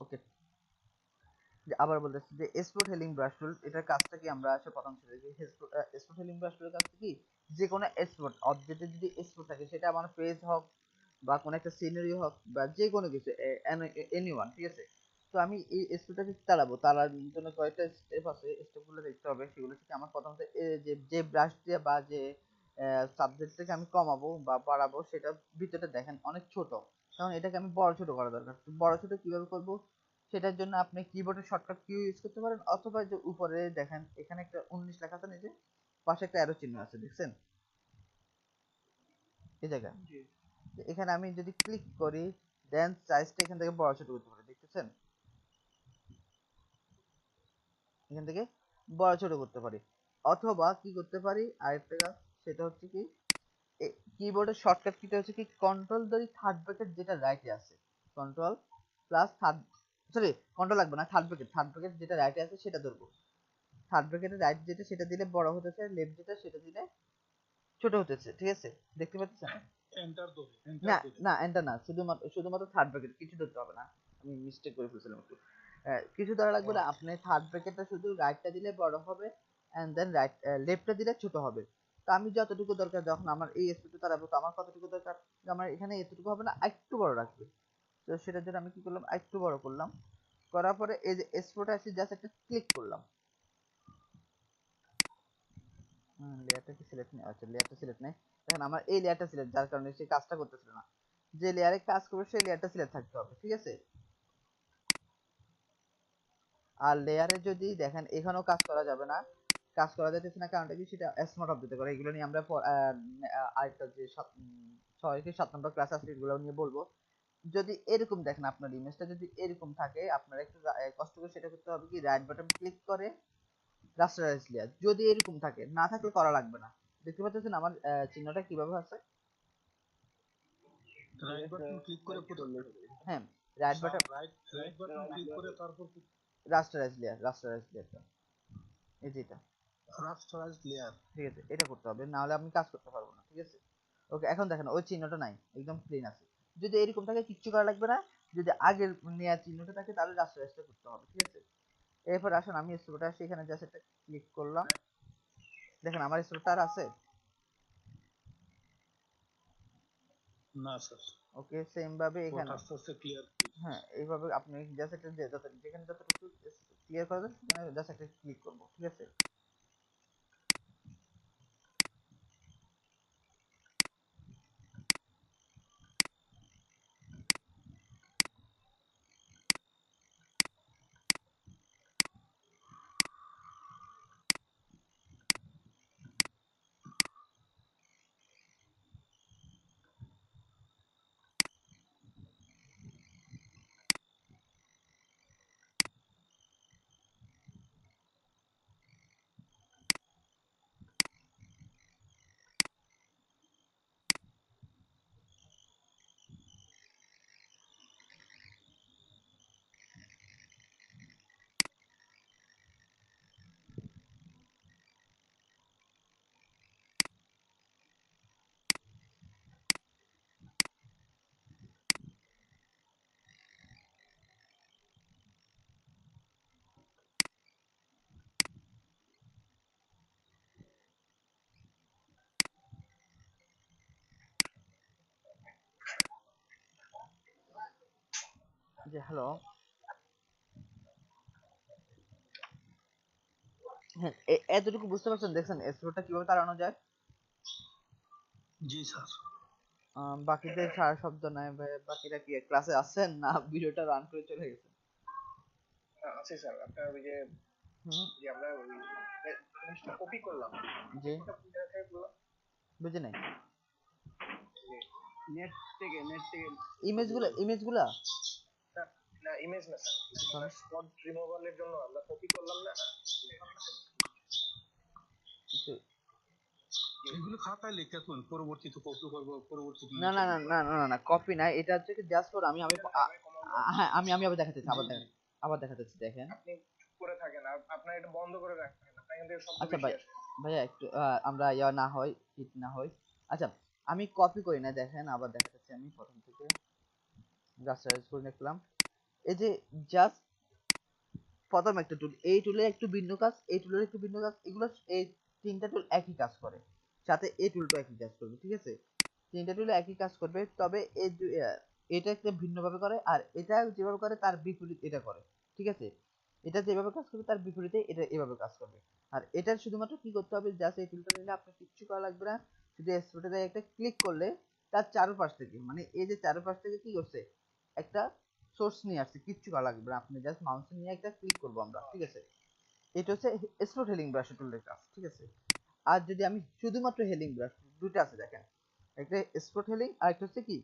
ওকে, আবার বলতেছি যে স্পট হেলিং ব্রাশ টুল, এটার কাজটা কি আমরা আসলে প্রথম ছিল যে স্পট হেলিং ব্রাশ টুলের কাজটা কি, যে কোনো স্পট অবজেক্টে যদি স্পট থাকে সেটা আমার ফেস হোক বা কোনো একটা সিনারি হোক বা যে কোনো কিছু এনিওয়ান, ঠিক আছে। তো আমি এই স্পটটাকে তাড়াবো, তাড়ার জন্য কয়েকটা স্টেপ আছে, স্টেপগুলো দেখতে হবে। সেগুলো থেকে আমার প্রথমত যে ব্রাশ দিয়ে বা যে সাবজেক্টটাকে আমি কমাবো বা বাড়াবো সেটা ভিতরটা দেখেন অনেক ছোট, কারণ এটাকে আমি বড় ছোট করা দরকার। বড় ছোট কিভাবে করবো, সেটার জন্য আপনি কিবোর্ডের শর্টকাট কিউ ইউজ করতে পারেন, অথবা যে উপরে দেখেন এখানে একটা 19 লেখা আছে, নিচে পাশে একটা অ্যারো চিহ্ন আছে, দেখছেন এই জায়গায়। এখানে আমি যদি ক্লিক করি দেন সাইজটা এখান থেকে বড় ছোট করতে পারি, দেখতেছেন এখান থেকে বড় ছোট করতে পারি। অথবা কি করতে পারি আরেকটা কাজ, সেটা হচ্ছে কি কিবোর্ডের শর্টকাট কিটা হচ্ছে কি কন্ট্রোল ধরি থার্ড ব্র্যাকেট যেটা রাইটে আছে, control plus third, sorry control লাগবে না, থার্ড ব্র্যাকেট যেটা রাইটে আছে সেটা ধরবো। থার্ড ব্র্যাকেটের রাইট যেটা সেটা দিলে বড় হতেছে, লেফট যেটা সেটা দিলে ছোট হতেছে, ঠিক আছে, দেখতে পাচ্ছেন। এন্টার দো, না এন্টার দো। না এন্টার না, শুধুমাত্র থার্ড ব্র্যাকেট, কিছু ধরতে হবে না, আমি মিস্টেক করে ফেলছিলাম একটু। কিছু ধরা লাগবে না, আপনি থার্ড ব্র্যাকেটটা শুধু রাইটটা দিলে বড় হবে, এন্ড দেন রাইট লেফটটা দিলে ছোট হবে। তো আমি যতটুকু দরকার, যখন আমার এই স্পিডটা তাড়াবো, তো আমার কতটুকু দরকার, আমার এখানে এতটুকু হবে না, একটু বড় রাখবে। তো সেটার জন্য আমি কি করলাম, একটু বড় করলাম, করার পরে এই যে স্পোর্টে আসি জাস্ট একটা ক্লিক করলাম। লেয়ারটা কি সিলেক্ট নেই, আচ্ছা লেয়ারটা সিলেক্ট নেই, দেখেন আমার এই লেয়ারটা সিলেক্ট, যার কারণে সে কাজটা করতেছিল না। যে লেয়ারে কাজ করবে সেই লেয়ারটা সিলেক্ট থাকতে হবে, ঠিক আছে। আর লেয়ারে যদি দেখেন এখানেও কাজ করা যাবে না, কাজ করা যাইতেছে না, কারণটা কি সেটা স্মার্ট অবজেক্টে করে, এগুলো নিয়ে আমরা আরেকটা যে 6 কি 7 নম্বর ক্লাস আছে এগুলো নিয়ে বলবো। যদি এরকম দেখেন আপনার ইমেজটা যদি এরকম থাকে, আপনার একটু কষ্ট করে সেটা করতে হবে কি রাইট বাটন ক্লিক করে রাস্টারাইজ লেয়ার, যদি এরকম থাকে, না থাকলে করা লাগবে না। দেখতে পাচ্ছেন আমার চিহ্নটা কিভাবে আছে। রাইট বাটন ক্লিক করে হ্যাঁ, right button, right right button click করে তারপর রাস্টারাইজ লেয়ারটা এই যেটা, রাস্টারাইজ লেয়ার। ঠিক আছে, এটা করতে হবে, না হলে আমি কাজ করতে পারবো না, ঠিক আছে। ওকে, এখন দেখেন ওই চিহ্নটা নাই, একদম ক্লিন আছে। যদি এরকম থাকে কিচ্ছু করা লাগবে না, যদি আগের নেওয়ার চিহ্নটা থাকে তাহলে রাস্টারাইজটা করতে হবে, ঠিক আছে। এরপর আসুন আমি স্টোরটা আসি, এখানে জাস্ট একটা ক্লিক করলাম, দেখেন আমার স্টোরটা আর আছে। না স্যার, ওকে, সেম ভাবে ওটা এখানে, আস্তে আস্তে ক্লিয়ার। হ্যাঁ এইভাবে আপনি জাস্ট একটা যেখানে যতটুকু ক্লিয়ার করা যায় সেখানে জাস্ট একটা ক্লিক করবো, ঠিক আছে। যে হ্যালো, হ্যাঁ এতটুকু বুঝতে পারছেন, দেখছেন স্টোরটা কিভাবে তাড়ানো যায়। জি স্যার। বাকিদের সারা শব্দ নাই, বাকিরা কি ক্লাসে আছেন না ভিডিওটা রান করে চলে গেছেন। আছে স্যার, আপনার ওই যে হুম, আমরা ওই জিনিসটা কপি করলাম, জি ওটা কোন জায়গা থেকে করলাম? বুঝি নাই, নেট থেকে ইমেজগুলা না, না ইমেজ না স্যার, আমরা তাহলে স্পট রিমুভালের জন্য আমরা কপি করলাম না। একটু- এগুলো খাতায় লিখে তুলুন, পরবর্তীতে কপি করবো, পরবর্তীতে না লিখে না না দিন। না না না না কপি নাই, এটা হচ্ছে কি জাস্ট ফর আমি কমান্ড, হ্যাঁ আমি আবার দেখাতেছি, জি জি। আবার দেখাতেছি দেখেন। আপনি চুপ করে থাকেন, আপনার এটা বন্ধ করে রাখেন, আপনার এখান থেকে শব্দ আচ্ছা বেশি ভাই, আসে। ভাইয়া একটু আমরা ইয়া না হয়, হিট না হয়। আচ্ছা, আমি কপি করি না, দেখেন আবার দেখাতেছি, আমি প্রথম থেকে রাস্টারাইজ করে নিলাম। এই যে জাস্ট প্রথম একটা টুল, এই টুলের একটু ভিন্ন কাজ, এই টুলের একটু ভিন্ন কাজ, এগুলো এই তিনটা টুল একই কাজ করে, সাথে এই টুলটা একই কাজ করবে, ঠিক আছে? তিনটা টুল একই কাজ করবে, তবে এটা একটা ভিন্নভাবে করে, আর এটা যেভাবে করে তার বিপরীত এটা করে, ঠিক আছে? এটা যেভাবে কাজ করবে তার বিপরীতে এটা এভাবে কাজ করবে। আর এটার শুধুমাত্র কি করতে হবে, জাস্ট এই টুলটা নিলে আপনার কিচ্ছু করা লাগবে না, শুধু স্পটে একটা ক্লিক করলে তার চারপাশ থেকে, মানে এই যে চারপাশ থেকে কি করছে, একটা সোর্স নিয়ে আসছে, কিচ্ছু করা লাগবে না, আপনি জাস্ট মাউস নিয়ে একটা ক্লিক করবো আমরা, ঠিক আছে? এটা হচ্ছে স্পট হেলিং ব্রাশ টুলের কাজ, ঠিক আছে? আর যদি আমি শুধুমাত্র হেলিং ব্রাশ, দুটো আছে দেখেন, একটা স্পট হেলিং আর একটা হচ্ছে কি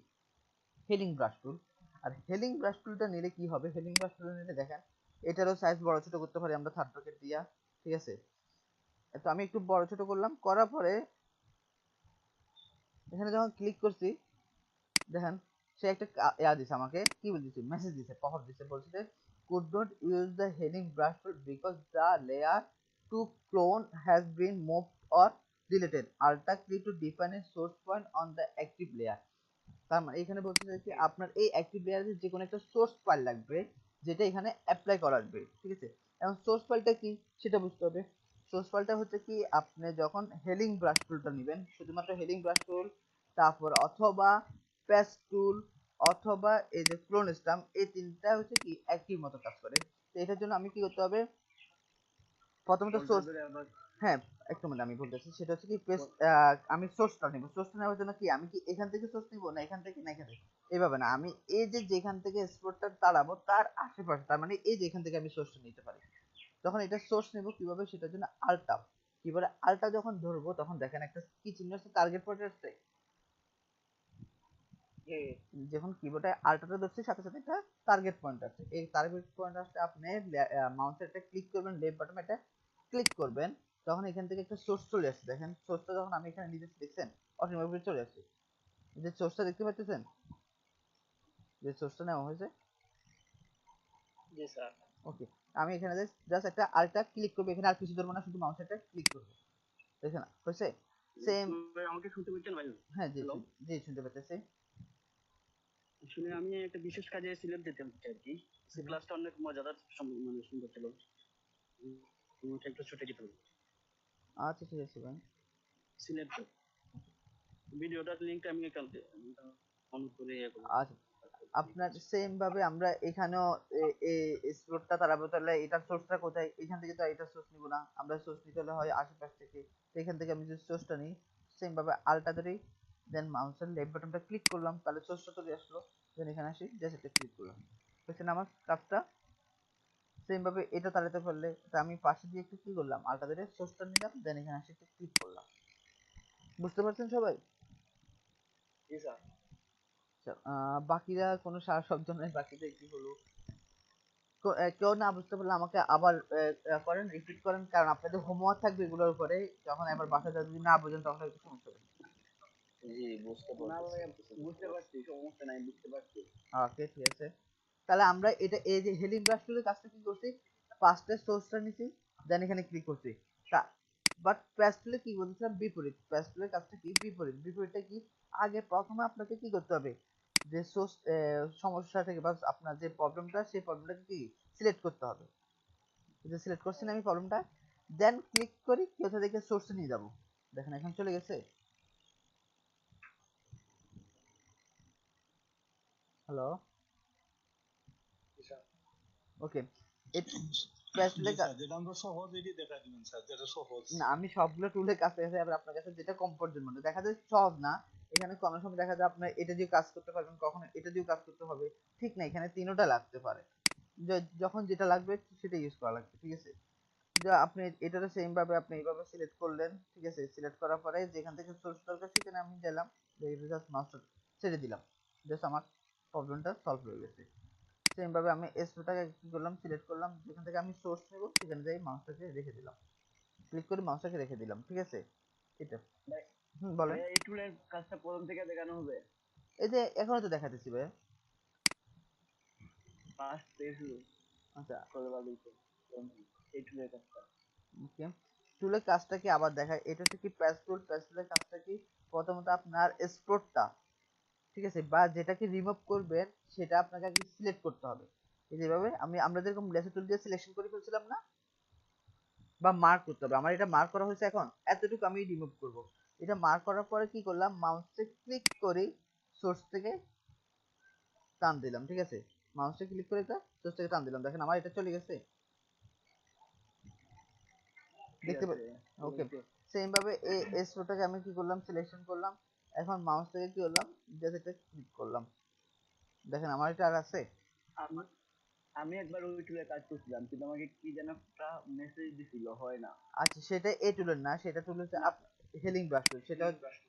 হেলিং ব্রাশ টুল। আর হেলিং ব্রাশ টুলটা নিলে কি হবে, হেলিং ব্রাশ টুল নিলে দেখেন এটারও সাইজ বড় ছোট করতে পারি আমরা থার্ড ব্র্যাকেট দিয়া, ঠিক আছে? তো আমি একটু বড় ছোট করলাম, করার পরে এখানে যখন ক্লিক করছি, দেখেন সে একটা ইয়া দিছে, আমাকে কি বলতেছে, মেসেজ দিছে, পপআপ দিছে, বলছে could not use the heading brush tool because the layer to clone has been moved or deleted. Alt click to define a source point on the active layer. তার মানে এখানে বলতে চাইছি আপনার এই অ্যাক্টিভ লেয়ারে যে কোনো একটা সোর্স ফাইল লাগবে, যেটা এখানে অ্যাপ্লাই করা লাগবে, ঠিক আছে? এখন সোর্স ফাইলটা কি সেটা বুঝতে হবে। সোর্স ফাইলটা হচ্ছে কি, আপনি যখন হেলিং ব্রাশ টুলটা নেবেন, শুধুমাত্র হেলিং ব্রাশ টুল, তারপর অথবা প্যাচ টুল, অথবা এই যে ক্লোন স্টাম্প, এই তিনটা হচ্ছে কি একই মতো কাজ করে। তো এটার জন্য আমি কি করতে হবে, প্রথমত সোর্স, হ্যাঁ একটু মানে আমি বলতেছি, সেটা হচ্ছে কি আমি সোর্সটা নিব, সোর্সটা নেওয়ার জন্য কি আমি কি এখান থেকে সোর্স নিব, না এখান থেকে, না এখান থেকে, এইভাবে না, আমি এই যে যেখান থেকে স্পোর্টটা তাড়াবো তার আশেপাশে, তার মানে এই যে এখান থেকে আমি সোর্সটা নিতে পারি। তখন এটা সোর্স নেব কিভাবে, সেটার জন্য আলটা, কিভাবে আলটা যখন ধরবো তখন দেখেন একটা কি চিহ্ন আছে, টার্গেট পয়েন্ট আছে, যখন কিবোর্ডে আল্টাটা ধরছি সাথে সাথে একটা টার্গেট পয়েন্ট আছে, এই টার্গেট পয়েন্ট আসলে আপনি মাউসের একটা ক্লিক করবেন, লেফট বাটনে একটা ক্লিক করবেন, তখন এখান থেকে একটা সোর্স চলে আসছে, দেখেন সোর্সটা যখন আমি এখানে নিজে দেখছেন অটোমেটিক চলে আসছে, যে সোর্সটা দেখতে পাচ্ছেন, যে সোর্সটা নেওয়া হয়েছে। জি স্যার। ওকে, আমি এখানে জাস্ট একটা আলটা ক্লিক করবো, এখানে আর কিছু ধরবো না, শুধু মাউসের একটা ক্লিক করবো, দেখেন হয়েছে সেম। আমাকে শুনতে পাচ্ছেন ভাই? হ্যাঁ জি, হ্যালো, জি শুনতে পাচ্ছি। আসলে আমি একটা বিশেষ কাজে সিলেক্ট দিতে হচ্ছে আর কি। সে ক্লাসটা অনেক মজাদার, মানে সুন্দর ছিল। তোমাকে একটু ছুটে যেতে হবে আচ্ছা ঠিক আছে ভাই। সিলেক্ট ভিডিওটার লিঙ্কটা আমি কালকে অন করে ইয়ে করবো। আচ্ছা, আপনার সেম ভাবে আমরা এখানেও স্রোতটা তারাবো, তাহলে এটার সোর্সটা কোথায়, এখান থেকে তো এটা সোর্স নিব না, আমরা সোর্স নিতে হলে হয় আশেপাশ থেকে, তো এখান থেকে আমি যদি সোর্সটা নিই, সেম ভাবে আলটা ধরি, দেন মাউসের লেফট বাটনটা ক্লিক করলাম, তাহলে সোর্সটা চলে আসলো, দেন এখানে আসি জাস্ট এটা ক্লিক করলাম, বুঝছেন আমার কাজটা? সেম ভাবে এটা তাড়াতে পারলে, তা আমি পাশে দিয়ে একটু কি করলাম, আলটা ধরে সোর্সটা নিলাম, দেন এখানে আসি একটু ক্লিক করলাম, বুঝতে পারছেন সবাই? জি স্যার। আচ্ছা, বাকিরা কোনো সারা শব্দ নাই, বাকিদের কি হলো, কেউ না বুঝতে পারলে আমাকে আবার করেন, রিপিট করেন, কারণ আপনাদের হোমওয়ার্ক থাকবে এগুলোর উপরে, যখন একবার বাসায় যদি না বুঝেন তখন একটু সমস্যা হবে। জি বুঝতে না পারতেছি। ভাই, বুঝতে পারছি, সমস্যা নাই, বুঝতে পারছি। ওকে ঠিক আছে, তাহলে আমরা এটা এই যে হেলিং ব্রাশ টুলের কাজটা কি করছি, পাঁচটা সোর্সটা নিছি, দেন এখানে ক্লিক করছি, তা বাট প্যাস্টেলে কি বলছিলাম, বিপরীত, প্যাস্টেলের কাজটা কি বিপরীত, বিপরীতটা কি, আগে প্রথমে আপনাকে কি করতে হবে, যে সোর্স সমস্যা থেকে বা আপনার যে প্রবলেমটা, সেই প্রবলেমটাকে কি সিলেক্ট করতে হবে, যে সিলেক্ট করছি না আমি প্রবলেমটা, দেন ক্লিক করি কোথা থেকে সোর্সে নিয়ে যাব, দেখেন এখন চলে গেছে। হ্যালো, জি স্যার। ওকে, প্যাস্টেলে জি স্যার, যেটা আমরা সহজ এটি দেখা দিবেন স্যার, যেটা সহজ। না আমি সবগুলো টুলের কাছে আছে, আবার আপনার কাছে যেটা কমফোর্ট জোন, মানে দেখা যায় সহজ না, এখানে কোনো সময় দেখা যায় আপনার এটা দিয়ে কাজ করতে পারবেন, কখনো এটা দিয়ে কাজ করতে হবে, ঠিক না, এখানে তিনোটা লাগতে পারে, যখন যেটা লাগবে সেটা ইউজ করা লাগবে, ঠিক আছে? যে আপনি এটারও সেম ভাবে আপনি এইভাবে সিলেক্ট করলেন, ঠিক আছে? সিলেক্ট করার পরে যেখান থেকে সোর্স দরকার সেখানে আমি দিলাম, জাস্ট মাউসটা ছেড়ে দিলাম, জাস্ট আমার প্রবলেমটা সলভ হয়ে গেছে। সেম ভাবে আমি এসটাকে কি করলাম, সিলেক্ট করলাম, যেখান থেকে আমি সোর্স নেব সেখানে যাই মাউসটাকে রেখে দিলাম, ক্লিক করে মাউসটাকে রেখে দিলাম, ঠিক আছে? এটা ভাই, বলেন। এই টুলের কাজটা প্রথম থেকে দেখানো হবে? এই যে এখনো তো দেখাতেছি ভাই। ফার্স্ট পেজ আচ্ছা, করে বলতে এই টুলের কাজটা। ওকে, টুলের কাজটা কি আবার দেখায়, এটা হচ্ছে কি প্যাচ টুল, প্যাচ টুলের কাজটা কি, প্রথমত আপনার স্পোর্টটা, ঠিক আছে, বা যেটাকে রিমুভ করবেন সেটা আপনাকে আগে সিলেক্ট করতে হবে, এই যেভাবে আমরা যেরকম লেসার টুল দিয়ে সিলেকশন করে ফেলছিলাম না, বা মার্ক করতে হবে, আমার এটা মার্ক করা হয়েছে, এখন এতটুকু আমি রিমুভ করব। এটা মার্ক করার পরে কি করলাম, মাউসে ক্লিক করে সোর্স থেকে টান দিলাম, ঠিক আছে, মাউসে ক্লিক করে এটা সোর্স থেকে টান দিলাম, দেখেন আমার এটা চলে গেছে, ঠিক দেখতে আছে, পাচ্ছেন? ঠিক ওকে, আছে। সেম ভাবে এই এস ফোরটাকে আমি কি করলাম, সিলেকশন করলাম, এখন মাউস থেকে কি করলাম, জাস্ট এটা ক্লিক করলাম, দেখেন আমার এটা আর আছে। আমি আমি একবার ওই টুলে কাজ করছিলাম, কিন্তু আমাকে কি যেন একটা মেসেজ দিছিল, হয় না। আচ্ছা, সেটা এই টুলের না, সেটা টুল হচ্ছে না, হেলিং ব্রাশ টুল, সেটা Healing brush.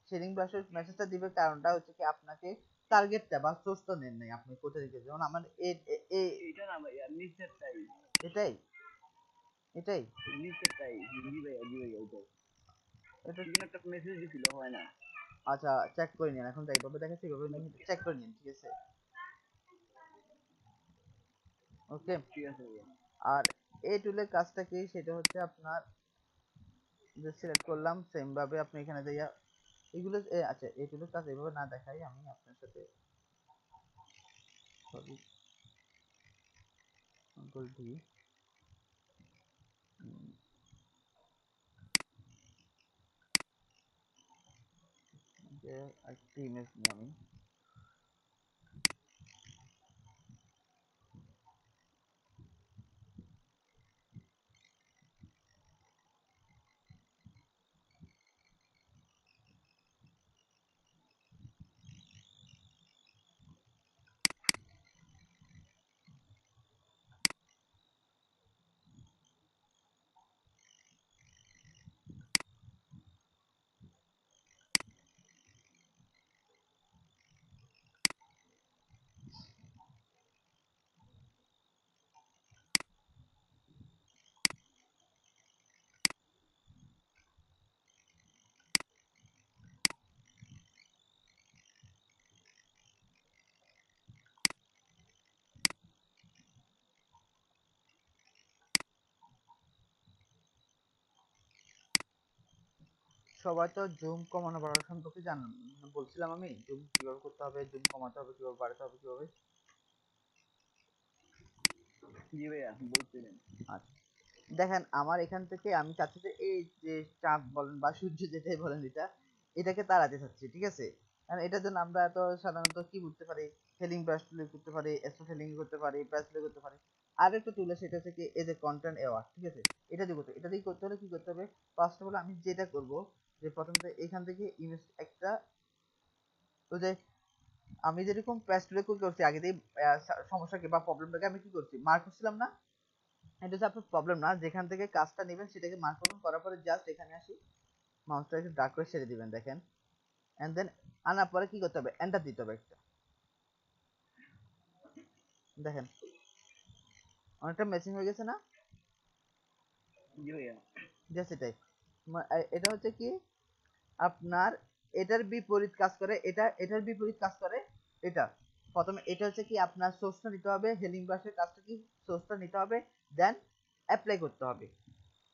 শেডিং ব্রাশের মেসেজটা দিবে, কারণটা হচ্ছে কি আপনাকে টার্গেটটা বা সোর্সটা নেন নাই, আপনি কোথা থেকে, যেমন আমার এইটা না ভাইয়া, নিচেরটাই, এটাই এটাই নিচেরটাই। জি ভাইয়া, জি ভাইয়া, ওইটাই। এটা কি যেন একটা মেসেজ দিছিল, হয় না। আচ্ছা, চেক করে নিন, এখন এইভাবে দেখাচ্ছি, এইভাবে চেক করে নিন, ঠিক আছে, ওকে। ঠিক আছে ভাইয়া। আর এই টুলের কাজটা কি, সেটা হচ্ছে আপনার যে সিলেক্ট করলাম, সেম ভাবে আপনি এখানে যাইয়া এগুলো আচ্ছা, এই টুলের কাজ এইভাবে না দেখাই, আমি আপনার সাথে সরি, কন্ট্রোল ডি, যে একটা ইমেজ নিয়ে আমি সবাই তো জুম কমানো বাড়ানো সম্পর্কে জানেন, বলছিলাম আমি জুম কিভাবে করতে হবে, জুম কমাতে হবে কিভাবে, বাড়াতে হবে কিভাবে। জি ভাইয়া, বলছিলেন। আচ্ছা, দেখেন আমার এখান থেকে আমি চাচ্ছি যে এই যে চাঁদ বলেন বা সূর্য যেটাই বলেন, এটাকে তাড়াতে চাচ্ছি, ঠিক আছে, কারণ এটার জন্য আমরা তো সাধারণত কি করতে পারি, হেলিং ব্রাশ টুলে করতে পারি, স্পট হেলিং করতে পারি, ব্রাশ টুলে করতে পারি, আর একটা টুল আছে, সেটা হচ্ছে কি এই যে কন্টেন্ট এওয়ার, ঠিক আছে, এটা দিয়ে করতে, এটা দিয়ে করতে হলে কি করতে হবে, ফার্স্ট অফ অল আমি যেটা করব, যে প্রথমত এখান থেকে ইমেজ একটা, ওই যে আমি যেরকম প্যাচ টুলে করছি আগে দিয়ে, সমস্যাকে বা প্রবলেমটাকে আমি কি করছি, মার্ক করছিলাম না, এটা হচ্ছে আপনার প্রবলেম না, যেখান থেকে কাজটা নেবেন সেটাকে মার্ক করবেন, করার পরে জাস্ট এখানে আসি, মাউসটা একটু ডার্ক করে ছেড়ে দিবেন, দেখেন, এন্ড দেন আনার পরে কি করতে হবে, এন্টার দিতে হবে একটা, দেখেন অনেকটা ম্যাচিং হয়ে গেছে না, জি ভাইয়া। জাস্ট এটাই, এটা হচ্ছে কি আপনার এটার বিপরীত কাজ করে, এটার বিপরীত কাজ করে এটা, প্রথমে এটা হচ্ছে কি আপনার সোর্সটা নিতে হবে, হেলিং ব্রাশের কাজটা কি, সোর্সটা নিতে হবে, দেন অ্যাপ্লাই করতে হবে,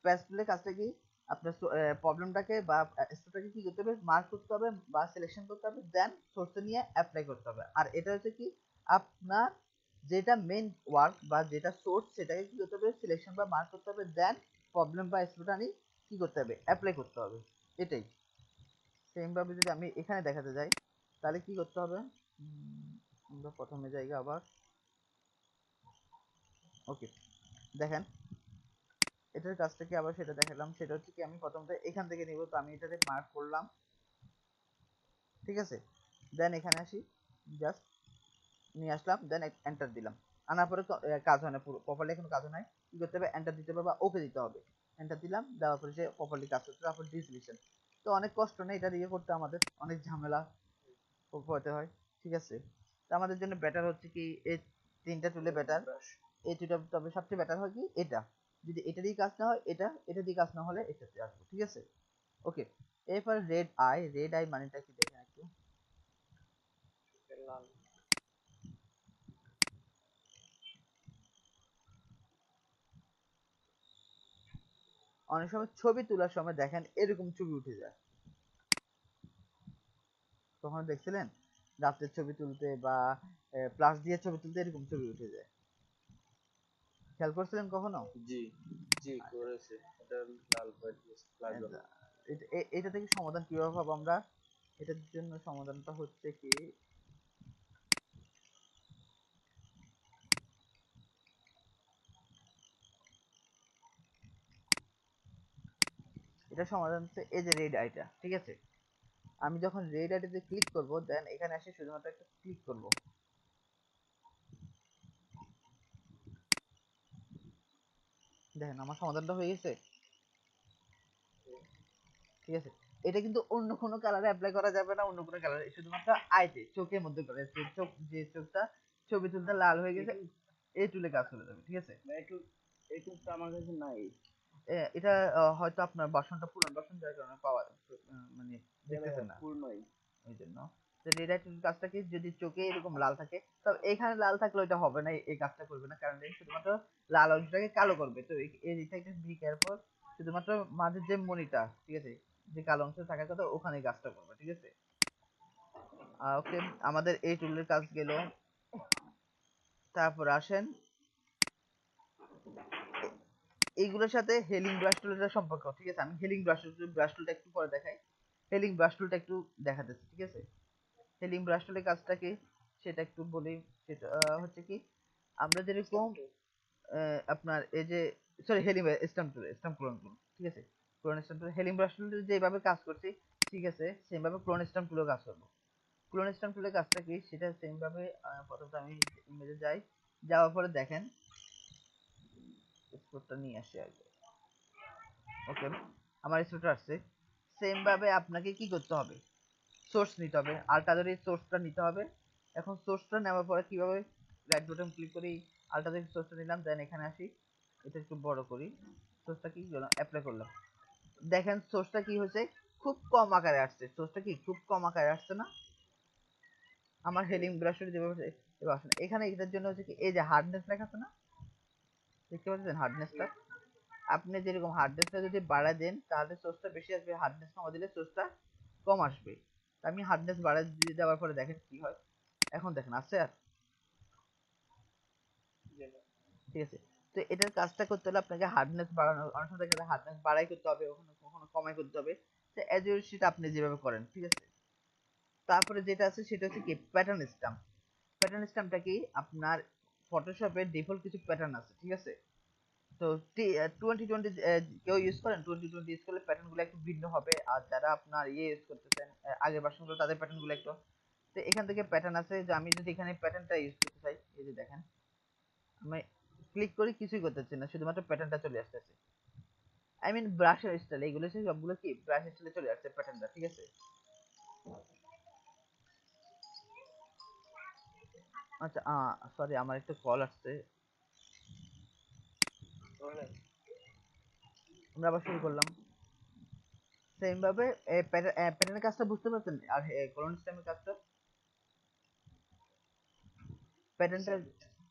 প্যাসফুলের কাজটা কি, আপনার প্রবলেমটাকে বা স্টোরটাকে কি করতে হবে, মার্ক করতে হবে বা সিলেকশন করতে হবে, দেন সোর্সে নিয়ে অ্যাপ্লাই করতে হবে, আর এটা হচ্ছে কি আপনার যেটা মেইন ওয়ার্ক বা যেটা সোর্স, সেটাকে কি করতে হবে, সিলেকশন বা মার্ক করতে হবে, দেন প্রবলেম বা স্টোরটা নিয়ে কি করতে হবে, অ্যাপ্লাই করতে হবে, এটাই। সেম ভাবে যদি আমি এখানে দেখাতে যাই, তাহলে কি করতে হবে, আমরা প্রথমে জায়গা আবার, ওকে, দেখেন এটার কাজটা কি আবার সেটা দেখালাম, সেটা হচ্ছে কি আমি প্রথমত এখান থেকে নিব, তো আমি এটাতে মার্ক করলাম, ঠিক আছে, দেন এখানে আসি, জাস্ট নিয়ে আসলাম, দেন এন্টার দিলাম, আনার পরে কাজ হয় না, পুরো প্রপারলি কোনো কাজ হয় না, কি করতে হবে, এন্টার দিতে হবে বা ওকে দিতে হবে, এন্টার দিলাম, দেওয়ার পরে সে প্রপারলি কাজ করতে, তারপর ডিসলিউশন, তো অনেক কষ্ট নেই এটা দিয়ে করতে, আমাদের অনেক ঝামেলা পোহাতে হয়, ঠিক আছে, তো আমাদের জন্য বেটার হচ্ছে কি এই তিনটা টুলে Healing বেটার, brush. এই দুটা, তবে সবচেয়ে বেটার হয় কি এটা, যদি এটা দিয়ে কাজ না হয় এটা দিয়ে কাজ না হলে এটাতে আসবো, ঠিক আছে, ওকে। এরপর রেড আই মানেটা কি দেখেন একটু, লাল। অনেক সময় ছবি তোলার সময় দেখেন এরকম ছবি উঠে যায়, কখনো দেখছিলেন রাত্রের ছবি তুলতে বা প্লাস দিয়ে ছবি তুলতে এরকম ছবি উঠে যায়, খেয়াল করছিলেন কখনো? জি জি করেছে, এটা লাল হোয়াইট ফ্ল্যাগ এটা হলো। এটা থেকে সমাধান কিভাবে পাবো আমরা? এটার জন্য সমাধানটা হচ্ছে কি, এটা সমাধান হচ্ছে এই যে রেড আইটা, ঠিক আছে? আমি যখন রেড আইটাতে ক্লিক করব, দেন এখানে এসে শুধুমাত্র একটা ক্লিক করব। দেখেন আমার সমাধানটা হয়ে গেছে, ঠিক আছে? এটা কিন্তু অন্য কোনো কালারে অ্যাপ্লাই করা যাবে না, অন্য কোনো কালারে, শুধুমাত্র আইতে চোখের মধ্যে করে, চোখ যে চোখটা ছবি তুলতে লাল হয়ে গেছে এই টুলে কাজ করে যাবে, ঠিক আছে? এই টুলটা আমার কাছে নাই। এটা হয়তো আপনার ভার্সনটা পুরান ভার্সন, যার কারণে পাওয়া মানে দেখতেছেন না পূর্ণই। ওই জন্য। তো রেডাইটের কাজটা কি, যদি চোখে এরকম লাল থাকে, তবে এখানে লাল থাকলে ওইটা হবে না, এই কাজটা করবে না, কারণ এটা শুধুমাত্র লাল অংশটাকে কালো করবে। তো এইটা একটা বি কেয়ারফুল, শুধুমাত্র মাঝের যে মনিটা, ঠিক আছে, যে কালো অংশ থাকার কথা ওখানে কাজটা করবে, ঠিক আছে? ওকে, আমাদের এই টুলের কাজ গেল। তারপর আসেন এইগুলোর সাথে হেলিং ব্রাশ টুলের সম্পর্ক, ঠিক আছে? আমি হেলিং ব্রাশ টুলটা একটু পরে দেখাই, হেলিং ব্রাশ টুলটা একটু দেখাতেছি, ঠিক আছে? হেলিং ব্রাশ টুলের কাজটা কি সেটা একটু বলি। সেটা হচ্ছে কি, আমরা যেরকম আপনার এই যে, সরি, হেলিং স্টাম্প ক্লোন টুল, ঠিক আছে? ক্লোন স্টাম্প টুল, হেলিং ব্রাশ টুল যেভাবে কাজ করছি, ঠিক আছে, সেম ভাবে ক্লোন স্টাম্প টুলও কাজ করবো। ক্লোন স্টাম্প টুলের কাজটা কি সেটা সেম ভাবে, প্রথমত আমি ইমেজে যাই, যাওয়ার পরে দেখেন স্পোর্টটা নিয়ে আসি আগে। ওকে, আমার স্পোর্ট আসছে। সেম ভাবে আপনাকে কি করতে হবে, সোর্স নিতে হবে, আলটাদরি সোর্সটা নিতে হবে। এখন সোর্সটা নেওয়ার পরে কিভাবে, রাইট বাটন ক্লিক করি, আলটাদরি সোর্সটা নিলাম, দেন এখানে আসি, এটা একটু বড় করি, সোর্সটা কি অ্যাপ্লাই করলাম। দেখেন সোর্সটা কি হয়েছে, খুব কম আকারে আসছে, সোর্সটা কি খুব কম আকারে আসছে না? আমার হেলিং ব্রাশের যেভাবে এবার আসেন এখানে, এটার জন্য হচ্ছে কি, এই যে হার্ডনেস লেখা আছে না, দেখতে পাচ্ছেন হার্ডনেসটা? আপনি যেরকম হার্ডনেসটা যদি বাড়ায় দেন তাহলে সোর্সটা বেশি আসবে, হার্ডনেস কমা দিলে সোর্সটা কম আসবে। আমি হার্ডনেস বাড়ায় দিয়ে দেওয়ার পরে দেখেন কি হয়, এখন দেখেন আসছে আর, ঠিক আছে? তো এটার কাজটা করতে হলে আপনাকে হার্ডনেস বাড়ানো, অনেক সময় দেখা যায় হার্ডনেস বাড়াই করতে হবে, কখনো কখনো কমাই করতে হবে। তো এজ ইউর সেটা আপনি যেভাবে করেন, ঠিক আছে? তারপরে যেটা আছে সেটা হচ্ছে কি প্যাটার্ন স্ট্যাম্প। প্যাটার্ন স্ট্যাম্পটা কি, আপনার ফটোশপের ডিফল্ট কিছু প্যাটার্ন আছে, ঠিক আছে? তো 2020 কেউ ইউজ করেন, 2020 ইউজ করলে প্যাটার্ন গুলো একটু ভিন্ন হবে, আর যারা আপনার ইয়ে ইউজ করতেছেন আগের ভার্সন গুলো, তাদের প্যাটার্ন গুলো একটু। তো এখান থেকে প্যাটার্ন আছে, যে আমি যদি এখানে প্যাটার্নটা ইউজ করতে চাই, এই যে দেখেন আমি ক্লিক করি, কিছুই করতেছি না, শুধুমাত্র প্যাটার্নটা চলে আসতেছে। আই মিন ব্রাশের স্টাইল, এইগুলো সবগুলো কি ব্রাশ স্টাইলে চলে আসছে প্যাটার্নটা, ঠিক আছে? আচ্ছা, সরি, আমার একটা কল আসছে, আমরা আবার শুরু করলাম। সেম ভাবে প্যাটার্নের কাজটা বুঝতে পারছেন, আর কলন স্টেমের কাজটা, প্যাটার্নটা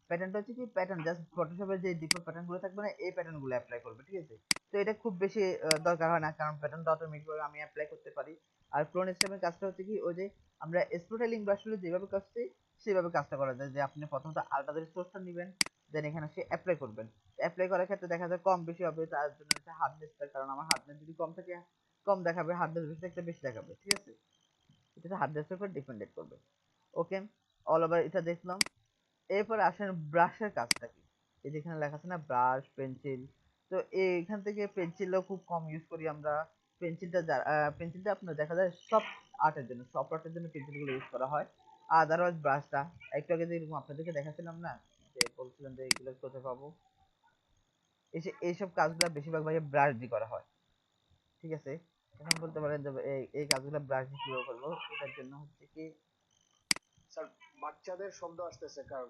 প্যাটার্নটা হচ্ছে কি, প্যাটার্ন জাস্ট ফটোশপের যে ডিফল্ট প্যাটার্ন গুলো থাকবে না, এই প্যাটার্ন গুলো অ্যাপ্লাই করবে, ঠিক আছে? তো এটা খুব বেশি দরকার হয় না, কারণ প্যাটার্নটা অটোমেটিক ভাবে আমি অ্যাপ্লাই করতে পারি। আর ক্লোন স্টেমের কাজটা হচ্ছে কি, ওই যে আমরা স্পোর্টেলিং ব্রাশগুলো যেভাবে করছি সেভাবে কাজটা করা যায়, যে আপনি প্রথমত আলট্রাদের সোর্সটা নেবেন, দেন এখানে সে অ্যাপ্লাই করবেন। অ্যাপ্লাই করার ক্ষেত্রে দেখা যায় কম বেশি হবে, তার জন্য হচ্ছে হার্ডনেসটা, কারণ আমার হার্ডনেস যদি কম থাকে কম দেখাবে, হার্ডনেস বেশি থাকলে বেশি দেখাবে, ঠিক আছে? এটা হার্ডনেসের উপর ডিপেন্ডেন্ট করবে। ওকে, অল ওভার এটা দেখলাম। এরপর আসেন ব্রাশের কাজটা কি, এই যেখানে লেখা আছে না ব্রাশ পেন্সিল, তো এইখান থেকে পেন্সিলও খুব কম ইউজ করি আমরা। পেন্সিলটা আপনার দেখা যায় সব আর্টের জন্য, সব আর্টের জন্য পেন্সিলগুলো ইউজ করা হয়। আদারওয়াইজ ব্রাশটা একটু আগে যেরকম আপনাদেরকে দেখাচ্ছিলাম না, যে বলছিলাম যে এগুলো কোথায় পাবো, এইসব কাজগুলো বেশিরভাগ ভাই ব্রাশ দিয়ে করা হয়, ঠিক আছে? এখন বলতে পারেন যে এই কাজগুলো ব্রাশ দিয়ে কিভাবে করবো, এটার জন্য হচ্ছে কি, স্যার বাচ্চাদের শব্দ আসতেছে, কারণ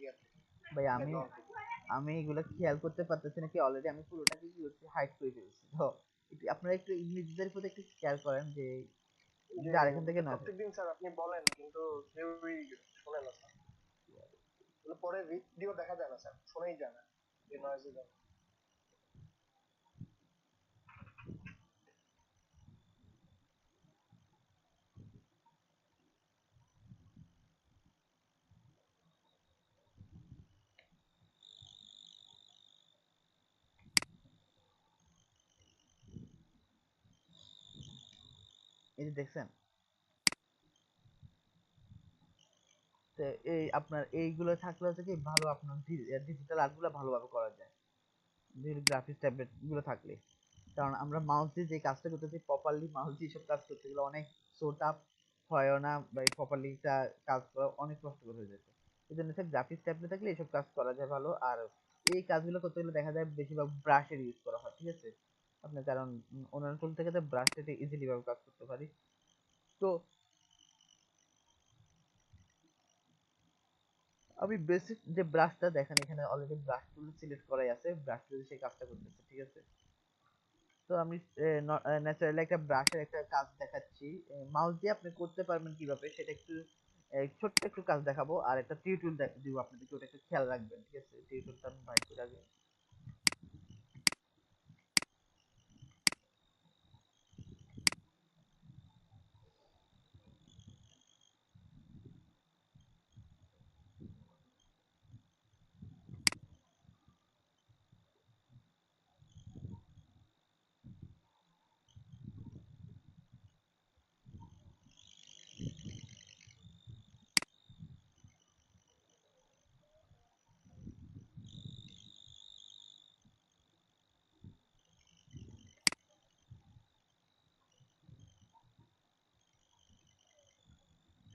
ইয়াতে ভাই আমি ব্যাকগ্রাউন্ড থেকে। আমি এগুলো খেয়াল করতে পারতেছি না কি, অলরেডি আমি পুরোটাকে কি করছি, হাইড করে ফেলছি। তো আপনারা একটু ইংরেজিদের প্রতি একটু খেয়াল করেন, যে যে যার এখান থেকে নয়। প্রত্যেকদিন স্যার আপনি বলেন, কিন্তু কেউই শোনে না স্যার। এগুলো পরে ভিডিও দেখা যায় না স্যার, শোনাই যায় না এই নয়েজের জন্য। এই যে দেখছেন, তো এই আপনার এইগুলো থাকলে হচ্ছে কি ভালো, আপনার ডিজিটাল আর্ট গুলো ভালোভাবে করা যায় গ্রাফিক্স ট্যাবলেট গুলো থাকলে। কারণ আমরা মাউস দিয়ে যে কাজটা করতেছি, প্রপারলি মাউস দিয়ে সব কাজ করতে গেলে অনেক শোট আপ হয় না, বা প্রপারলি কাজ করা অনেক কষ্টকর হয়ে যেত। এই জন্য গ্রাফিক্স ট্যাবলেট থাকলে এইসব কাজ করা যায় ভালো। আর এই কাজগুলো করতে গেলে দেখা যায় বেশিরভাগ ব্রাশের ইউজ করা হয়, ঠিক আছে আপনার, কারণ অন্যান্য টুল থেকে তো ব্রাশ থেকে ইজিলি ভাবে কাজ করতে পারি। তো আমি বেসিক যে ব্রাশটা দেখেন, এখানে অলরেডি ব্রাশ টুল সিলেক্ট করাই আছে, ব্রাশ টুল সেই কাজটা করতেছে, ঠিক আছে। তো আমি ন্যাচারালি একটা ব্রাশের একটা কাজ দেখাচ্ছি, মাউস দিয়ে আপনি করতে পারবেন কিভাবে সেটা একটু ছোট্ট একটু কাজ দেখাবো, আর একটা টিউটোরিয়াল দিব আপনাদেরকে, ওটা একটু খেয়াল রাখবেন, ঠিক আছে। টিউটোরিয়ালটা আমি বাইর করে আগে,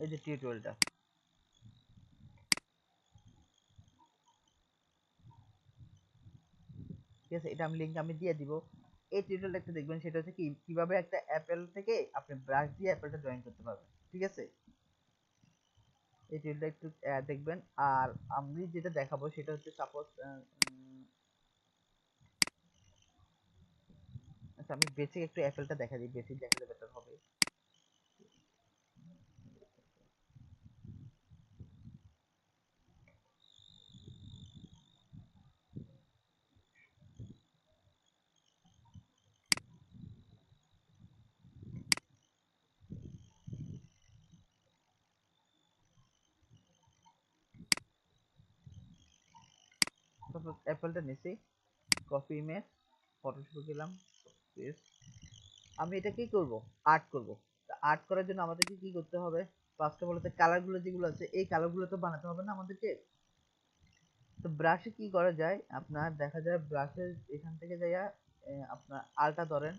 এই যে টিউটোরিয়ালটা, ঠিক আছে, এটা আমি লিংক আমি দিয়ে দিব। এই টিউটোরিয়ালটা একটু দেখবেন, সেটা হচ্ছে কি কিভাবে একটা অ্যাপেল থেকে আপনি ব্রাশ দিয়ে অ্যাপেলটা ড্রয়িং করতে পারবেন, ঠিক আছে। এই টিউটোরিয়ালটা একটু দেখবেন। আর আমি যেটা দেখাবো সেটা হচ্ছে সাপোজ, আচ্ছা আমি বেসিক একটু অ্যাপেলটা দেখা দিই, বেসিক দেখালে বেটার হবে। সাপোজ অ্যাপেলটা নিছি, কপি ইমেজ, ফটোশপে গেলাম, পেস্ট। আমি এটা কি করব, আর্ট করব। তা আর্ট করার জন্য আমাদেরকে কি করতে হবে, ফার্স্ট অফ অল হচ্ছে কালার গুলো যেগুলো আছে, এই কালার গুলো তো বানাতে হবে না আমাদেরকে। তো ব্রাশে কি করা যায়, আপনার দেখা যায় ব্রাশের এখান থেকে যাইয়া আপনার আলটা ধরেন,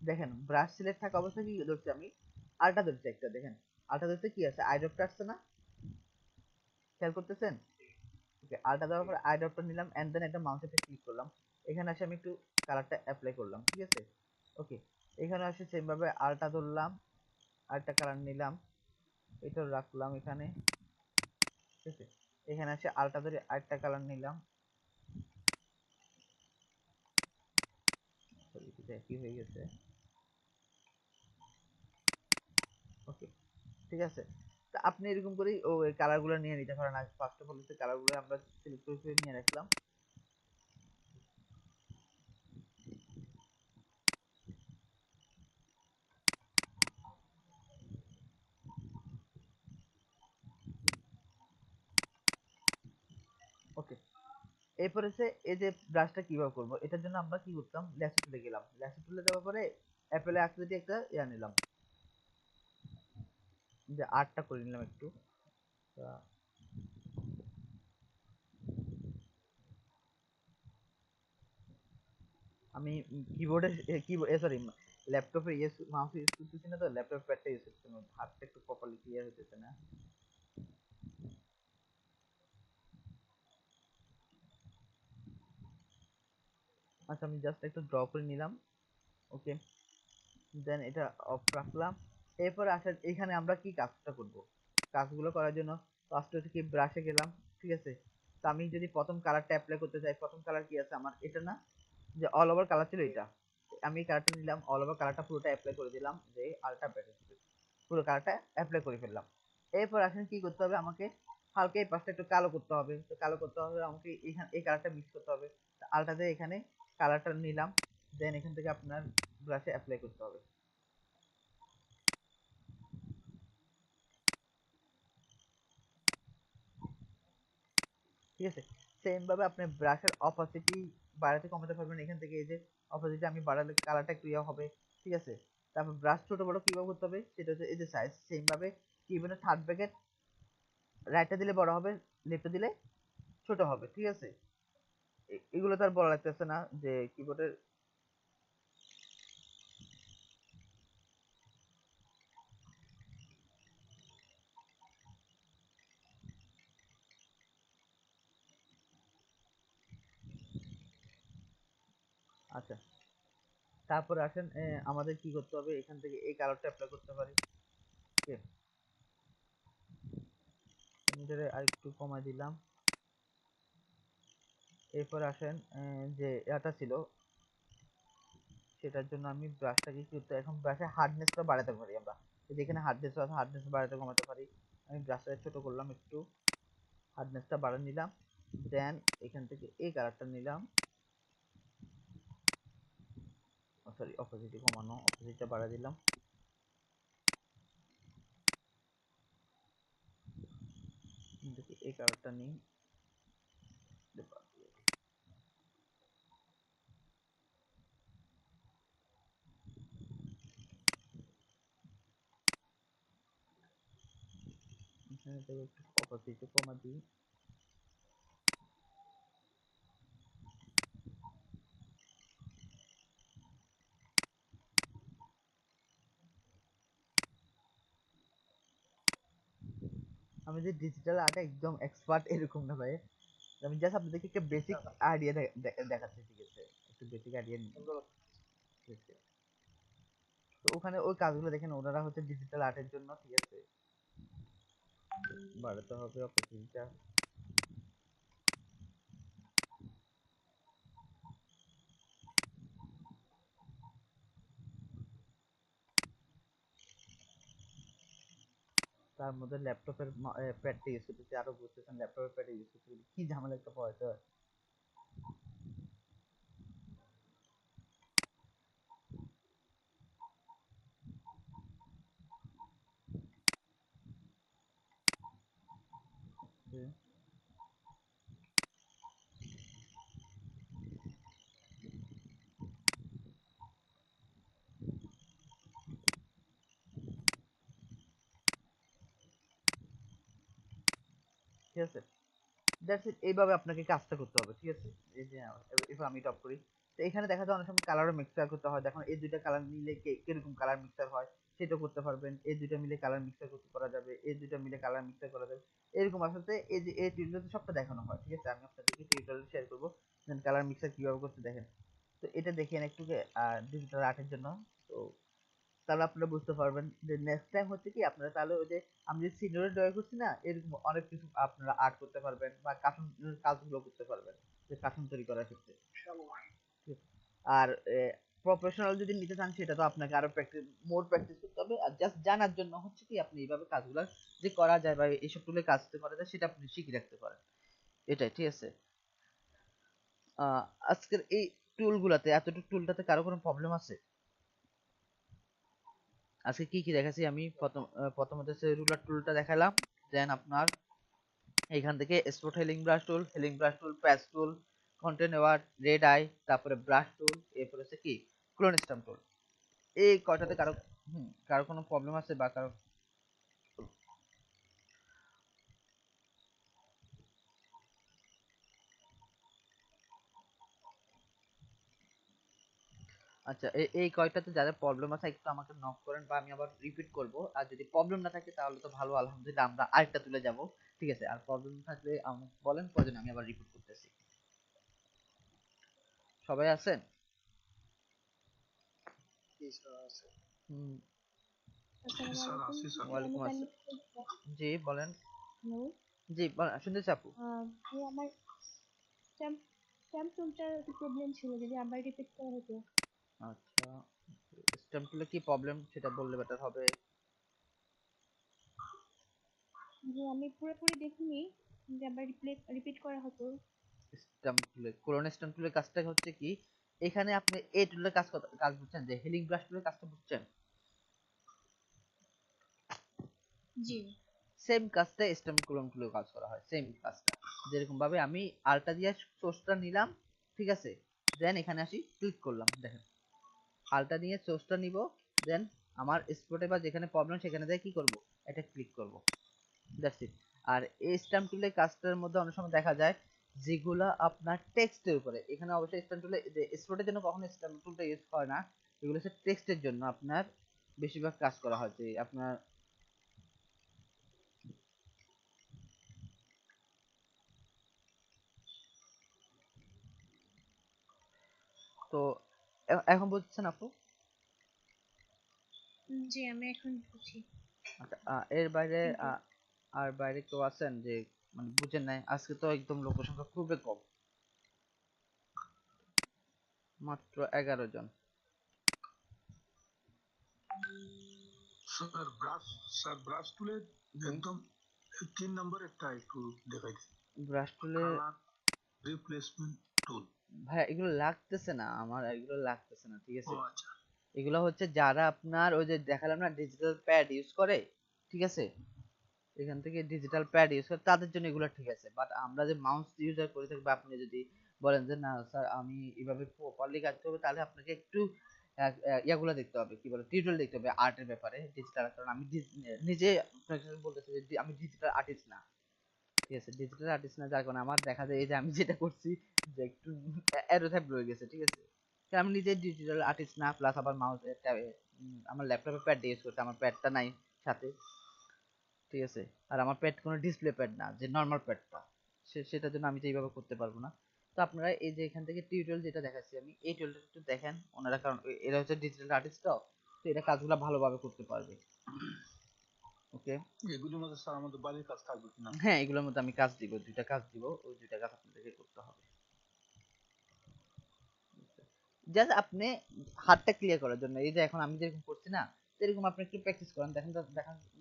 দেখেন ব্রাশ সিলেক্ট থাকা অবস্থায় কি ধরছি আমি, আলটা ধরছি একটা, দেখেন আলটা ধরতে কি আছে, আই ড্রপটা আসছে না, খেয়াল করতেছেন। ওকে, আলটা দেওয়ার পর আই ড্রপটা নিলাম, এন্ড দেন একটা মাউসে ক্লিক করলাম, এখানে আসে আমি একটু কালারটা অ্যাপ্লাই করলাম, ঠিক আছে। ওকে, এখানে আসে সেম ভাবে আলটা ধরলাম, আরেকটা কালার নিলাম, এটা রাখলাম এখানে, ঠিক আছে। এখানে আসে আলটা ধরে আরেকটা কালার নিলাম, সরি এটা কি হয়ে গেছে, ওকে, ঠিক আছে। তা আপনি এরকম করেই ওই কালার গুলো নিয়ে নিতে পারেন। আগে ফার্স্ট অফ অল হচ্ছে কালার গুলো আমরা সিলেক্ট করে নিয়ে রাখলাম। ওকে, এরপর হচ্ছে এই যে ব্রাশটা কিভাবে করবো, এটার জন্য আমরা কি করতাম, ল্যাসো টুলে গেলাম, ল্যাসো টুলে যাওয়ার পরে অ্যাপেলে আকৃতি একটা ইয়া নিলাম, যে আর্টটা করে নিলাম একটু। তা আমি কিবোর্ডে কিবোর্ড সরি ল্যাপটপে মাউস ইউজ করতেছি না, তো ল্যাপটপ প্যাডটা ইউজ করতেছি না, হাতটা একটু প্রপারলি ক্লিয়ার হতেছে না। আচ্ছা আমি জাস্ট একটু ড্র করে নিলাম, ওকে, দেন এটা অফ রাখলাম। এরপর আসেন এখানে আমরা কি কাজটা করব, কাজগুলো করার জন্য ফার্স্ট হচ্ছে কি ব্রাশে গেলাম, ঠিক আছে। তো আমি যদি প্রথম কালারটা অ্যাপ্লাই করতে চাই, প্রথম কালার কি আছে আমার, এটা না, যে অল ওভার কালার ছিল এটা, আমি কালারটা নিলাম, অল ওভার কালারটা পুরোটা অ্যাপ্লাই করে দিলাম, যে আলটা পুরো কালারটা অ্যাপ্লাই করে ফেললাম। এরপর আসেন কি করতে হবে আমাকে, হালকা এই পাশটা একটু কালো করতে হবে, তো কালো করতে হবে আমাকে, এখানে এই কালারটা মিক্স করতে হবে, আলটাতে এখানে কালারটা নিলাম, দেন এখান থেকে আপনার ব্রাশে অ্যাপ্লাই করতে হবে, ঠিক আছে। সেম ভাবে আপনি ব্রাশের অপাসিটি বাড়াতে কমাতে পারবেন এখান থেকে, এই যে অপাসিটি আমি বাড়ালে কালারটা একটু ইয়ে হবে, ঠিক আছে। তো তারপর ব্রাশ ছোট বড় কিভাবে করতে হবে সেটা হচ্ছে এই যে সাইজ সেম ভাবে কিবোর্ডের থার্ড ব্র্যাকেট রাইটটা দিলে বড় হবে, লেফটে দিলে ছোট হবে, ঠিক আছে। এগুলো তো আর বলা লাগতেছে না যে কিবোর্ডের আচ্ছা। তারপরে আসেন আমাদের কি করতে হবে, এখান থেকে এই কালারটা অ্যাপ্লাই করতে পারি, ঠিক আছে। আমি এটারে আরেকটু কমাই দিলাম। এরপর আসেন যে এটা ছিল সেটার জন্য আমি ব্রাশটাকে কি করতে, এখন ব্রাশের হার্ডনেসটা বাড়াতে পারি আমরা, যেখানে হার্ডনেস আছে হার্ডনেস বাড়াতে কমাতে পারি। আমি ব্রাশটা ছোট করলাম, একটু হার্ডনেসটা বাড়িয়ে নিলাম, দেন এখান থেকে এই কালারটা নিলাম, সরি অপোজিটে কমানো, অপোজিটটা বাড়িয়ে দিলাম, দেখি এই কালারটা নিই, এখানে থেকে একটু অপোজিটে কমা দিই। আমি যে ডিজিটাল আর্টে একদম এক্সপার্ট এরকম না ভাই, আমি জাস্ট আপনাদেরকে একটা বেসিক আইডিয়া দেখাচ্ছি, ঠিক আছে, একটু বেসিক আইডিয়া নিই, ঠিক আছে। তো ওখানে ওই কাজগুলো দেখেন ওনারা হচ্ছে ডিজিটাল আর্টের জন্য, ঠিক আছে, বাড়াতে হবে অপরচুনিটিটা। তার মধ্যে ল্যাপটপের প্যাডটা ইউজ করতেছি, আরো বুঝতেছেন ল্যাপটপের প্যাড ইউজ করতে কি ঝামেলা একটা পড়াতে হয়। ঠিক আছে, দ্যাটস ইট, এইভাবে আপনাকে কাজটা করতে হবে, ঠিক আছে। এই যে এবার আমি টপ করি, তো এখানে দেখা যায় অনেক সময় কালারও মিক্সার করতে হয়, দেখুন এই দুইটা কালার মিলে কিরকম কালার মিক্সার হয় সেটা করতে পারবেন, এই দুইটা মিলে কালার মিক্সার করতে করা যাবে, এই দুইটা মিলে কালার মিক্সার করা যাবে, এরকম আসলে এই যে এই টিউটোরিয়ালতে সবটা দেখানো হয়, ঠিক আছে। আমি আপনাদেরকে টিউটোরিয়াল শেয়ার করবো দেন কালার মিক্সার কিভাবে করতে দেখেন। তো এটা দেখেন একটু ডিজিটাল আর্টের জন্য। তো তাহলে আপনারা বুঝতে পারবেন যে নেক্সট টাইম হচ্ছে কি আপনারা তাহলে ওই যে আমি যে সিনারি ড্রয়িং করছি না, এরকম অনেক কিছু আপনারা আর্ট করতে পারবেন বা কার্টুন কাজগুলো করতে পারবেন, যে কার্টুন তৈরি করার ক্ষেত্রে। ঠিক আছে? আর প্রফেশনাল যদি নিতে চান সেটা তো আপনাকে আরো প্র্যাকটিস করতে হবে, আর জাস্ট জানার জন্য হচ্ছে কি আপনি এইভাবে কাজগুলো যে করা যায় বা এইসব টুলে কাজ করা যায় সেটা আপনি শিখে রাখতে পারেন, এটাই, ঠিক আছে। আজকের এই টুলগুলাতে এতটুকু টুলটাতে কারো কোনো প্রবলেম আছে? আজকে কি কি দেখাচ্ছি আমি, প্রথমত হচ্ছে রুলার টুলটা দেখালাম, দেন আপনার এখান থেকে স্পট হেলিং ব্রাশ টুল, প্যাচ টুল, কন্টেনার, রেড আই, তারপরে ব্রাশ টুল, এরপর হচ্ছে কি ক্লোন স্টাম্প টুল। এই কয়টাতে কারো কারো কোনো প্রবলেম আছে বা কারো? আচ্ছা, এই কয়টাতে যাদের প্রবলেম আছে একটু আমাকে নক করেন বা আমি আবার রিপিট করব, আর যদি প্রবলেম না থাকে তাহলে তো ভালো, আলহামদুলিল্লাহ আমরা আরেকটা তুলে যাব, ঠিক আছে। আর প্রবলেম থাকলে আমাকে বলেন, প্রয়োজন আমি আবার রিপিট করতেছি। সবাই আছেন? হুম। স্যার আসসালামু আছি স্যার। আলাইকুম। ওয়ালাইকুম আমি আসসালাম। তানভীর। জি বলেন। হ্যালো। জি শুনতেছি আপু। ভাই আমার স্ট্যাম্প স্ট্যাম্প টুলটার একটু প্রবলেম ছিল, যদি আবার রিপিট করা হতো। আচ্ছা, স্ট্যাম্প টুলে কি প্রবলেম সেটা বললে বেটার হবে। যে আমি পুরোপুরি দেখিনি, যে আবার রিপিট করা হতো। স্ট্যাম্প টুলে, কোলন স্ট্যাম্প টুলের কাজটা হচ্ছে কি, এখানে আপনি এই টুলের কাজ বুঝছেন, যে হিলিং ব্রাশ টুলের কাজটা বুঝছেন, জি। সেম কাজটা স্ট্যাম্প কোলন টুলেও কাজ করা হয়, সেম কাজটা। যেরকম ভাবে আমি আলটা দিয়ে সোর্সটা নিলাম, ঠিক আছে, দেন এখানে আসি ক্লিক করলাম, দেখেন আলটা নিয়ে সোর্সটা নিব, দেন আমার স্পটে বা যেখানে প্রবলেম সেখানে দিয়ে কি করব, এটা ক্লিক করব, দ্যাটস ইট। আর এই স্ট্যাম্প টুলের কাজটার মধ্যে অনেক সময় দেখা যায় যেগুলা আপনার টেক্সটের উপরে, এখানে অবশ্যই স্ট্যাম্প টুলে স্পটের জন্য কখনো স্ট্যাম্প টুলটা ইউজ হয় না, এগুলো হচ্ছে টেক্সটের জন্য আপনার বেশিরভাগ কাজ করা হয়। যে আপনার তো এখন বুঝছেন আপু? জি আমি এখন বুঝি। আচ্ছা, এর বাইরে থ্যাংক ইউ। আর বাইরে কেউ আছেন যে মানে বুঝেন নাই? আজকে তো একদম লোক সংখ্যা খুবই কম, মাত্র 11 জন। স্যার ব্রাশ টুলের জি। একদম 3 নম্বর একটা একটু দেখাই দিন। ব্রাশ টুলে কালার রিপ্লেসমেন্ট টুল। ভাই এগুলো লাগতেছে না, আমার এগুলো লাগতেছে না, ঠিক ও আছে? আচ্ছা। এগুলো হচ্ছে যারা আপনার ওই যে দেখালাম না ডিজিটাল প্যাড ইউজ করে, ঠিক আছে, এখান থেকে ডিজিটাল প্যাড ইউজ করে তাদের জন্য এগুলো ঠিক আছে। বাট আমরা যে মাউস ইউজার করে থাকি, বা আপনি যদি বলেন যে না স্যার আমি এভাবে প্রপারলি কাজ করবো, তাহলে আপনাকে একটু ইয়াগুলো দেখতে হবে, কি বলে, টিউটোরিয়াল দেখতে হবে আর্টের ব্যাপারে, ডিজিটাল। কারণ আমি নিজে আপনাকে বলতেছি যে আমি ডিজিটাল আর্টিস্ট না, ঠিক আছে, ডিজিটাল আর্টিস্ট না, যার কারণে আমার দেখা যায় এই যে আমি যেটা করছি যে একটু অ্যারোথ্যাপ রয়ে গেছে, ঠিক আছে। কারণ আমি নিজে ডিজিটাল আর্টিস্ট না, প্লাস আবার মাউস আমার ল্যাপটপে প্যাড ইউজ করতে, আমার প্যাডটা নাই সাথে, ঠিক আছে। আর আমার প্যাড কোনো ডিসপ্লে প্যাড না, যে নর্মাল প্যাডটা, সেটার জন্য আমি তো এইভাবে করতে পারবো না। তো আপনারা এই যে এখান থেকে টিউটোরিয়াল যেটা দেখাচ্ছি আমি, এই টিউটোরিয়ালটা একটু দেখেন ওনারা, কারণ এরা হচ্ছে ডিজিটাল আর্টিস্ট, তো এরা কাজগুলো ভালোভাবে করতে পারবে। ওকে, এগুলির মধ্যে স্যার আমাদের বাড়ির কাজ থাকবে কিনা? হ্যাঁ এগুলোর মধ্যে আমি কাজ দিব, 2টা কাজ দিব, ওই 2টা কাজ আপনাদেরকে করতে হবে। জাস্ট আপনি হাতটা ক্লিয়ার করার জন্য, এই যে এখন আমি যেরকম করছি না, এরকম আপনি একটু প্র্যাকটিস করেন, দেখেন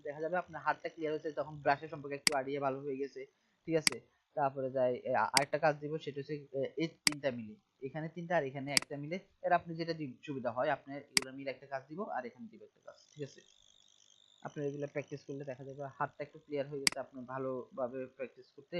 দেখা যাবে আপনার হাতটা ক্লিয়ার হয়েছে, তখন ব্রাশের সম্পর্কে একটু আইডিয়া ভালো হয়ে গেছে, ঠিক আছে। তারপরে যাই আরেকটা কাজ দিব, সেটা হচ্ছে এই 3টা মিলে, এখানে 3টা আর এখানে একটা মিলে, এর আপনি যেটা সুবিধা হয় আপনি এগুলো মিলে একটা কাজ দিব, আর এখানে দিব একটা কাজ, ঠিক আছে। আপনি এগুলো প্র্যাকটিস করলে দেখা যাবে হাতটা একটু ক্লিয়ার হয়ে গেছে, আপনি ভালোভাবে প্র্যাকটিস করতে